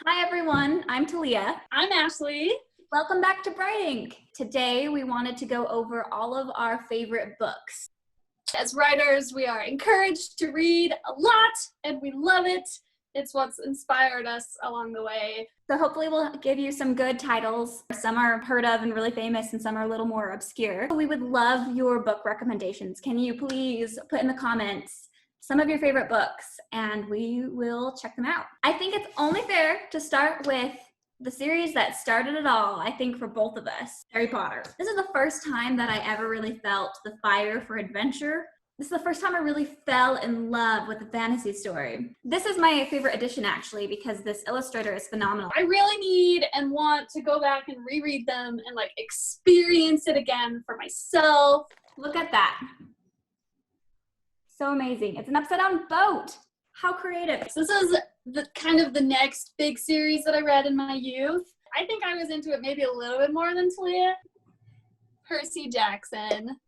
Hi everyone, I'm Talia. I'm Ashley. Welcome back to Bright Ink. Today we wanted to go over all of our favorite books. As writers, we are encouraged to read a lot, and we love it. It's what's inspired us along the way. So hopefully we'll give you some good titles. Some are heard of and really famous, and some are a little more obscure. We would love your book recommendations. Can you please put in the comments some of your favorite books, and we will check them out. I think it's only fair to start with the series that started it all, I think, for both of us, Harry Potter. This is the first time that I ever really felt the fire for adventure. This is the first time I really fell in love with a fantasy story. This is my favorite edition, actually, because this illustrator is phenomenal. I really need and want to go back and reread them and experience it again for myself. Look at that. So amazing. It's an upside down boat. How creative. So this is the next big series that I read in my youth. I think I was into it maybe a little bit more than Talia. Percy Jackson.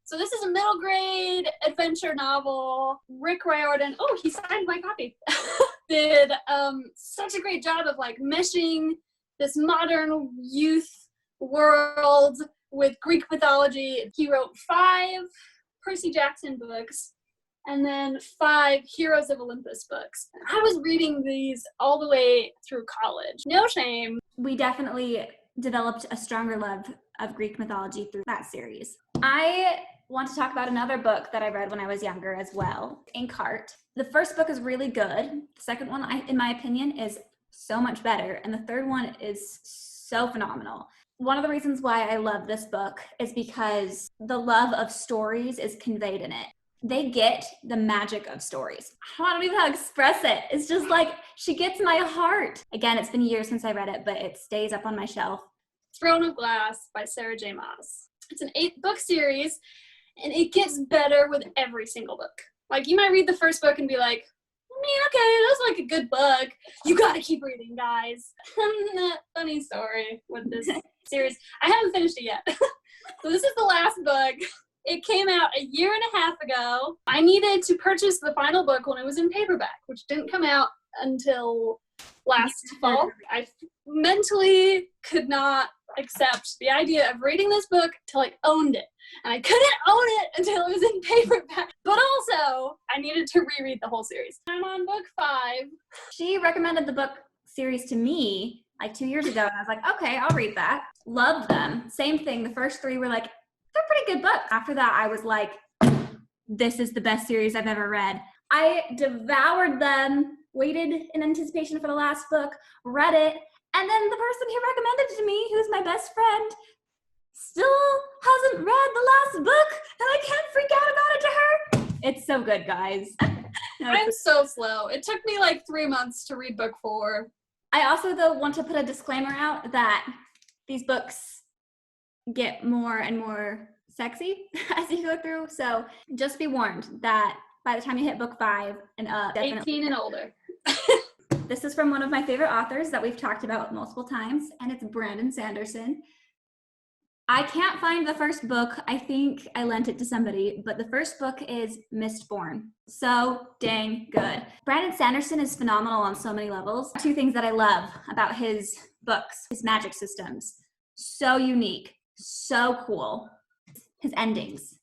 So this is a middle grade adventure novel. Rick Riordan, he signed my copy, did such a great job of meshing this modern youth world with Greek mythology. He wrote 5 Percy Jackson books and then 5 Heroes of Olympus books. I was reading these all the way through college. No shame. We definitely developed a stronger love of Greek mythology through that series. I want to talk about another book that I read when I was younger as well, Inkheart. The first book is really good. The second one, in my opinion, is so much better. And the third one is so phenomenal. One of the reasons why I love this book is because the love of stories is conveyed in it. They get the magic of stories. I don't even know how to express it. It's just she gets my heart. Again, it's been years since I read it, but it stays up on my shelf. Throne of Glass by J Maas. It's an 8-book series, and it gets better with every single book. You might read the first book and be like, okay, that's a good book. You gotta keep reading, guys. Funny story with this series. I haven't finished it yet. So this is the last book. It came out a year and a half ago. I needed to purchase the final book when it was in paperback, which didn't come out until last fall. I mentally could not accept the idea of reading this book till I owned it. And I couldn't own it until it was in paperback. But also, I needed to reread the whole series. I'm on book 5. She recommended the book series to me 2 years ago, and I was like, okay, I'll read that. Loved them. Same thing. The first 3 were they're pretty good books. After that, I was like, this is the best series I've ever read. I devoured them, waited in anticipation for the last book, read it, and then the person who recommended it to me, who's my best friend, still hasn't read the last book, and I can't freak out about it to her. It's so good, guys. I'm so slow. It took me 3 months to read book 4. I also, though, want to put a disclaimer out that these books get more and more sexy as you go through, so just be warned that by the time you hit book 5 and up, 18 and older. This is from one of my favorite authors that we've talked about multiple times, and it's Brandon Sanderson. I can't find the first book. I think I lent it to somebody, but the first book is Mistborn. So dang good. Brandon Sanderson is phenomenal on so many levels. 2 things that I love about his books: his magic systems. So unique, so cool. His endings.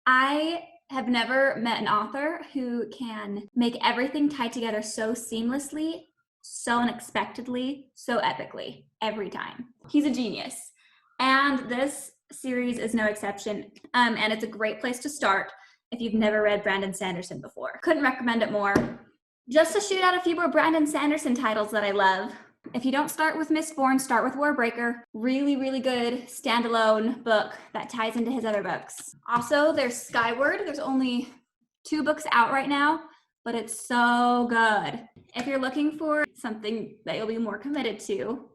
I have never met an author who can make everything tie together so seamlessly, so unexpectedly, so epically every time. He's a genius. And this series is no exception. And it's a great place to start if you've never read Brandon Sanderson before. Couldn't recommend it more. Just to shoot out a few more Brandon Sanderson titles that I love. If you don't start with Mistborn, start with Warbreaker. Really, really good standalone book that ties into his other books. Also, there's Skyward. There's only 2 books out right now, but it's so good. If you're looking for something that you'll be more committed to,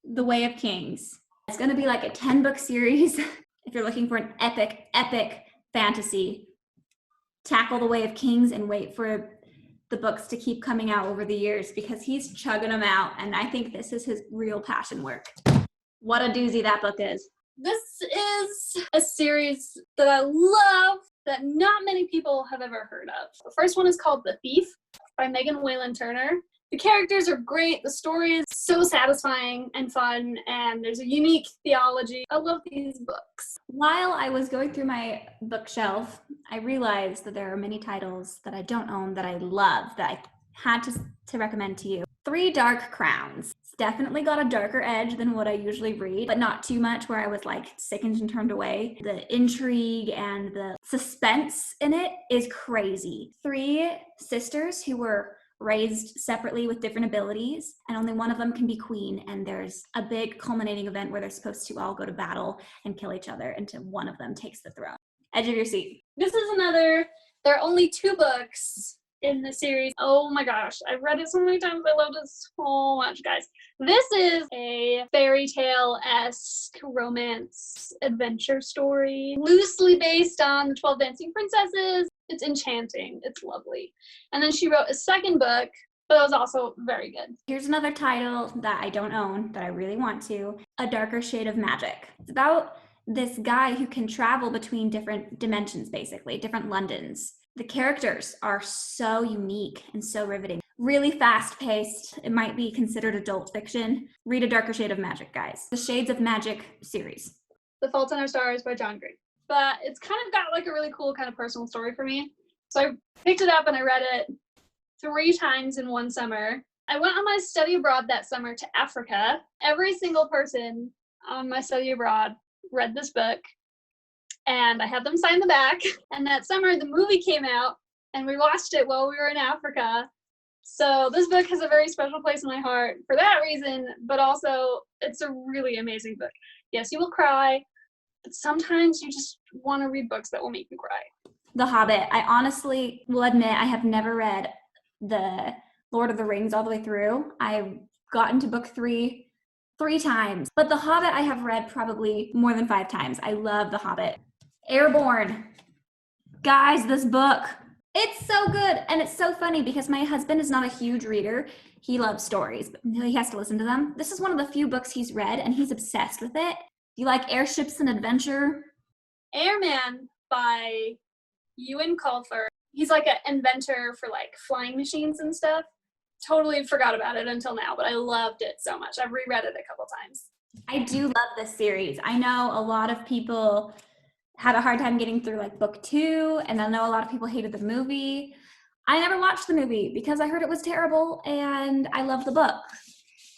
The Way of Kings. It's going to be a 10-book series. If you're looking for an epic fantasy, tackle The Way of Kings and wait for the books to keep coming out over the years, because he's chugging them out, and I think this is his real passion work. What a doozy that book is. This is a series that I love that not many people have ever heard of. The first one is called The Thief by Megan Whalen Turner. The characters are great. The story is so satisfying and fun, and there's a unique theology. I love these books. While I was going through my bookshelf, I realized that there are many titles that I don't own that I love that I had to recommend to you. 3 Dark Crowns. It's definitely got a darker edge than what I usually read, but not too much where I was like sickened and turned away. The intrigue and the suspense in it is crazy. 3 sisters who were raised separately with different abilities, and only one of them can be queen, and there's a big culminating event where they're supposed to all go to battle and kill each other until one of them takes the throne. Edge of your seat. This is another, there are only 2 books in the series. Oh my gosh, I've read it so many times. I loved it so much, guys. This is a fairy tale-esque romance adventure story, loosely based on the 12 Dancing Princesses. It's enchanting. It's lovely. And then she wrote a second book, but it was also very good. Here's another title that I don't own, that I really want to. A Darker Shade of Magic. It's about this guy who can travel between different dimensions, basically, different Londons. The characters are so unique and so riveting. Really fast-paced. It might be considered adult fiction. Read A Darker Shade of Magic, guys. The Shades of Magic series. The Fault in Our Stars by John Green. But it's kind of got like a really cool kind of personal story for me. So I picked it up and I read it 3 times in one summer. I went on my study abroad that summer to Africa. Every single person on my study abroad read this book, and I had them sign the back. And that summer the movie came out and we watched it while we were in Africa. So this book has a very special place in my heart for that reason, but also it's a really amazing book. Yes, you will cry, but sometimes you just want to read books that will make you cry. The Hobbit. I honestly will admit I have never read the Lord of the Rings all the way through. I've gotten to book 3 times, but The Hobbit I have read probably more than 5 times. I love The Hobbit. Airborne. Guys, this book, it's so good. And it's so funny because my husband is not a huge reader. He loves stories, but he has to listen to them. This is one of the few books he's read and he's obsessed with it. Do you like airships and adventure? Airman by Ewan Colfer. He's like an inventor for like flying machines and stuff. Totally forgot about it until now, but I loved it so much. I've reread it a couple times. I do love this series. I know a lot of people had a hard time getting through like book 2, and I know a lot of people hated the movie. I never watched the movie because I heard it was terrible, and I love the book.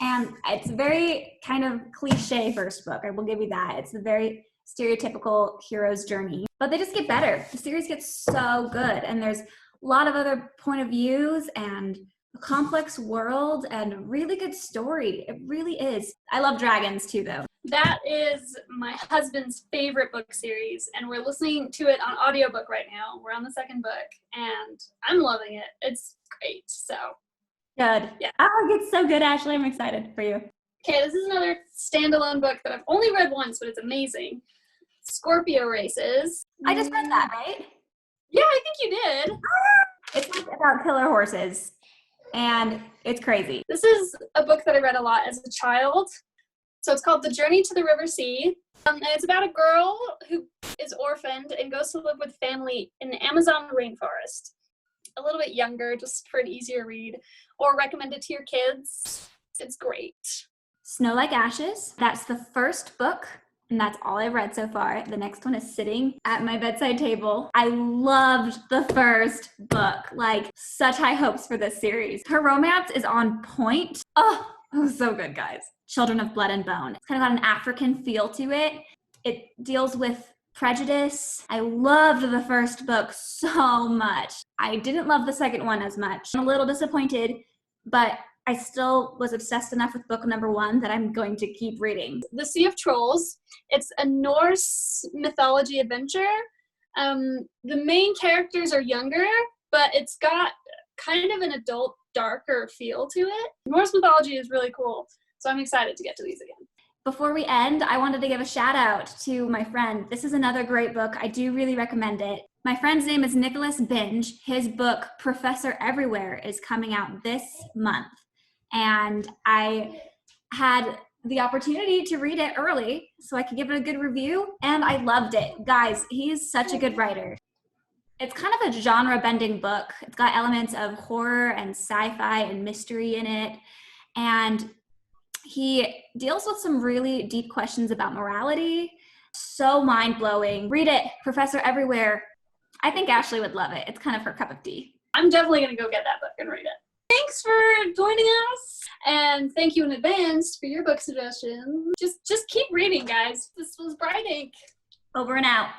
And it's very kind of cliche first book, I will give you that. It's a very stereotypical hero's journey, but they just get better. The series gets so good, and there's a lot of other point of views and a complex world and a really good story. It really is. I love dragons too, though. That is my husband's favorite book series, and we're listening to it on audiobook right now. We're on the 2nd book, and I'm loving it. It's great. So good. Yeah. Oh, it's so good, Ashley. I'm excited for you. Okay, this is another standalone book that I've only read once, but it's amazing. Scorpio Races. I just read that, right? Yeah, I think you did. It's like about killer horses, and it's crazy. This is a book that I read a lot as a child. So it's called The Journey to the River Sea. And it's about a girl who is orphaned and goes to live with family in the Amazon rainforest. A little bit younger, just for an easier read, or recommend it to your kids. It's great. Snow Like Ashes. That's the first book, and that's all I've read so far. The next one is sitting at my bedside table. I loved the first book. Like, such high hopes for this series. Her romance is on point. Oh, it was so good, guys. Children of Blood and Bone. It's kind of got an African feel to it. It deals with prejudice. I loved the first book so much. I didn't love the second one as much. I'm a little disappointed, but I still was obsessed enough with book number 1 that I'm going to keep reading. The Sea of Trolls. It's a Norse mythology adventure. The main characters are younger, but it's got kind of an adult, darker feel to it. Norse mythology is really cool, so I'm excited to get to these again. Before we end, I wanted to give a shout out to my friend. This is another great book. I do really recommend it. My friend's name is Nicholas Binge. His book, Professor Everywhere, is coming out this month. And I had the opportunity to read it early so I could give it a good review, and I loved it. Guys, he's such a good writer. It's kind of a genre-bending book. It's got elements of horror and sci-fi and mystery in it. And he deals with some really deep questions about morality. So mind-blowing. Read it, Professor Everywhere. I think Ashley would love it. It's kind of her cup of tea. I'm definitely going to go get that book and read it. Thanks for joining us. And thank you in advance for your book suggestions. Just keep reading, guys. This was Bright Ink. Over and out.